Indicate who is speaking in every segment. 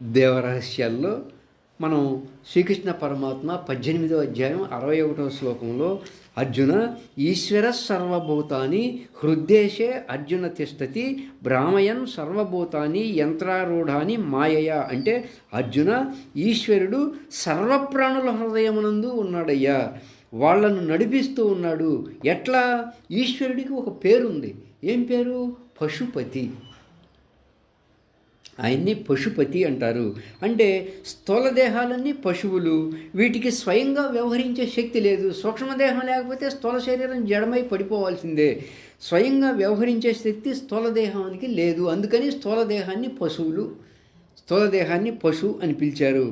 Speaker 1: దేవరహస్యాల్లో మనం శ్రీకృష్ణ పరమాత్మ 18వ అధ్యాయం 61వ శ్లోకంలో అర్జున ఈశ్వర సర్వభూతాని హృద్దేశే అర్జున తిష్టతి భ్రామయన్ సర్వభూతాని యంత్రారూఢాని మాయయా అంటే అర్జున ఈశ్వరుడు సర్వప్రాణుల హృదయమునందు ఉన్నాడయ్యా, వాళ్ళను నడిపిస్తూ ఉన్నాడు. ఎట్లా? ఈశ్వరుడికి ఒక పేరుంది. ఏం పేరు? పశుపతి. ఆయన్ని పశుపతి అంటారు. అంటే స్థూలదేహాలన్నీ పశువులు, వీటికి స్వయంగా వ్యవహరించే శక్తి లేదు. సూక్ష్మదేహం లేకపోతే స్థూల శరీరం జడమై పడిపోవాల్సిందే. స్వయంగా వ్యవహరించే శక్తి స్థూలదేహానికి లేదు. అందుకని స్థూలదేహాన్ని పశు అని పిలిచారు.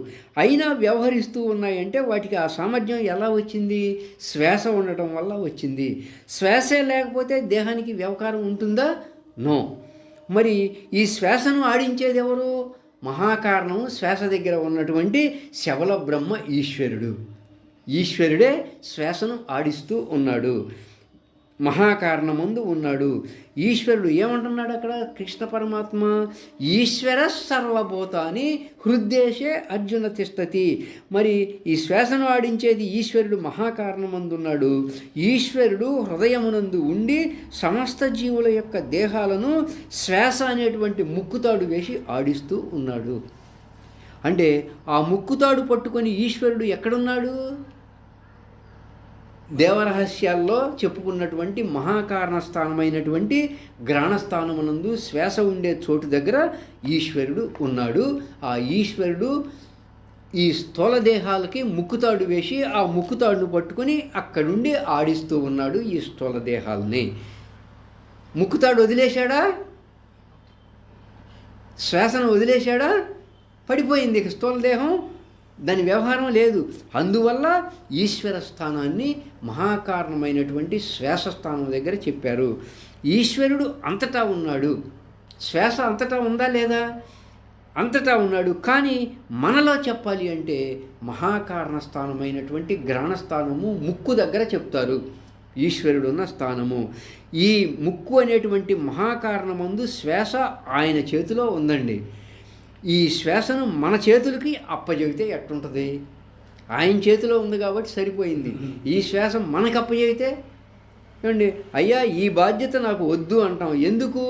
Speaker 1: అయినా వ్యవహరిస్తూ ఉన్నాయంటే వాటికి ఆ సామర్థ్యం ఎలా వచ్చింది? శ్వాస ఉండటం వల్ల వచ్చింది. శ్వాసే లేకపోతే దేహానికి వ్యవహారం ఉంటుందా? నో. మరి ఈ శ్వాసను ఆడించేది ఎవరు? మహాకారణం శ్వాస దగ్గర ఉన్నటువంటి శబల బ్రహ్మ ఈశ్వరుడే శ్వాసను ఆడిస్తూ ఉన్నాడు. మహాకారణమందు ఉన్నాడు ఈశ్వరుడు. ఏమంటున్నాడు అక్కడ కృష్ణ పరమాత్మ? ఈశ్వర సర్వభూతాని హృద్దేశే అర్జున తిష్టతి. మరి ఈ శ్వాసను ఆడించేది ఈశ్వరుడు మహాకారణమందున్నాడు. ఈశ్వరుడు హృదయమునందు ఉండి సమస్త జీవుల యొక్క దేహాలను శ్వాస అనేటువంటి ముక్కుతాడు వేసి ఆడిస్తూ ఉన్నాడు. అంటే ఆ ముక్కుతాడు పట్టుకొని ఈశ్వరుడు ఎక్కడున్నాడు? దేవరహస్యాల్లో చెప్పుకున్నటువంటి మహాకారణ స్థానమైనటువంటి గ్రాణస్థానమునందు శ్వాస ఉండే చోటు దగ్గర ఈశ్వరుడు ఉన్నాడు. ఆ ఈశ్వరుడు ఈ స్థూల దేహాలకి ముక్కుతాడు వేసి ఆ ముక్కుతాడును పట్టుకొని అక్కడుండి ఆడిస్తూ ఉన్నాడు ఈ స్థూల దేహాలని. ముక్కుతాడు వదిలేశాడా? శ్వాసను వదిలేశాడా? పడిపోయింది స్థూలదేహం, దాని వ్యవహారం లేదు. అందువల్ల ఈశ్వర స్థానాన్ని మహాకారణమైనటువంటి శ్వాస స్థానం దగ్గర చెప్పారు. ఈశ్వరుడు అంతటా ఉన్నాడు. శ్వాస అంతటా ఉందా లేదా? అంతటా ఉన్నాడు. కానీ మనలో చెప్పాలి అంటే మహాకారణ స్థానమైనటువంటి గ్రాణస్థానము ముక్కు దగ్గర చెప్తారు ఈశ్వరుడు ఉన్న స్థానము. ఈ ముక్కు అనేటువంటి మహాకారణమందు శ్వాస ఆయన చేతిలో ఉందండి. ఈ శ్వాసను మన చేతులకి అప్పచెబితే ఎట్టుంటుంది? ఆయన చేతిలో ఉంది కాబట్టి సరిపోయింది. ఈ శ్వాస మనకు అప్పచెబితే ఏమండి, అయ్యా ఈ బాధ్యత నాకు వద్దు అంటాం. ఎందుకు?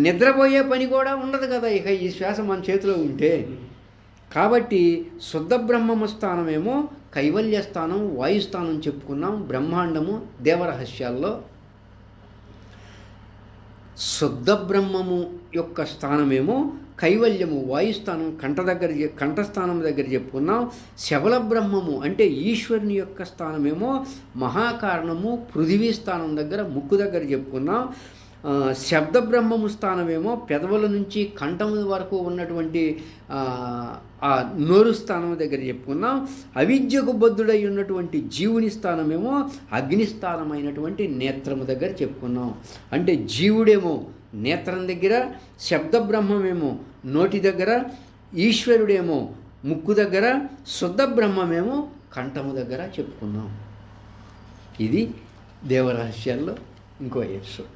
Speaker 1: నిద్రపోయే పని కూడా ఉండదు కదా ఇక ఈ శ్వాస మన చేతిలో ఉంటే. కాబట్టి శుద్ధ బ్రహ్మమ స్థానమేమో కైవల్య స్థానం, వాయుస్థానం చెప్పుకున్నాం బ్రహ్మాండము దేవరహస్యాల్లో. శుద్ధ బ్రహ్మము యొక్క స్థానమేమో కైవల్యము, వాయుస్థానం కంఠస్థానం దగ్గర చెప్పుకున్నాం. శబల బ్రహ్మము అంటే ఈశ్వరుని యొక్క స్థానమేమో మహాకారణము పృథివీ స్థానం దగ్గర ముక్కు దగ్గర చెప్పుకున్నాం. శబ్ద బ్రహ్మము స్థానమేమో పెదవుల నుంచి కంఠము వరకు ఉన్నటువంటి ఆ నోరు స్థానం దగ్గర చెప్పుకున్నాం. అవిద్యకు బద్ధుడై ఉన్నటువంటి జీవుని స్థానమేమో అగ్నిస్థానమైనటువంటి నేత్రము దగ్గర చెప్పుకున్నాం. అంటే జీవుడేమో నేత్రం దగ్గర, శబ్ద బ్రహ్మమేమో నోటి దగ్గర, ఈశ్వరుడేమో ముక్కు దగ్గర, శుద్ధ బ్రహ్మమేమో కంఠము దగ్గర చెప్పుకున్నాం. ఇది దేవరహస్యాల్లో ఇంకో ఎపిసోడ్.